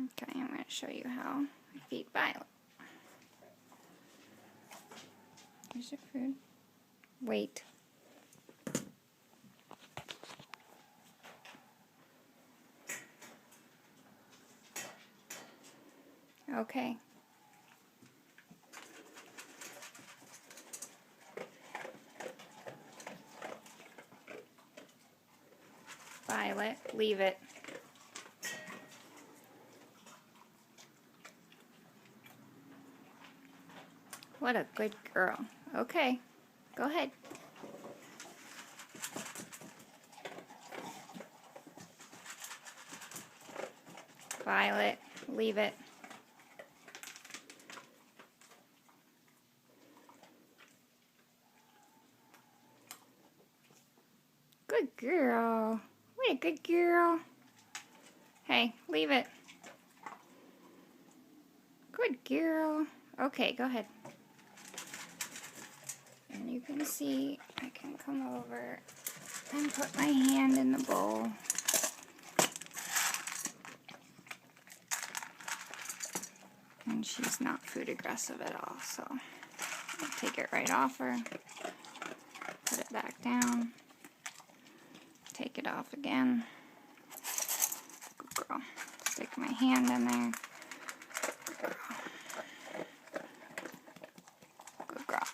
Okay, I'm going to show you how I feed Violet. Here's your food. Wait. Okay. Violet, leave it. What a good girl. Okay, go ahead. Violet, leave it. Good girl. What a good girl. Hey, leave it. Good girl. Okay, go ahead. And you can see I can come over and put my hand in the bowl. And she's not food aggressive at all, so I'll take it right off her. Put it back down. Take it off again. Good girl. Stick my hand in there. Good girl. Good girl.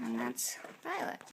And that's Violet.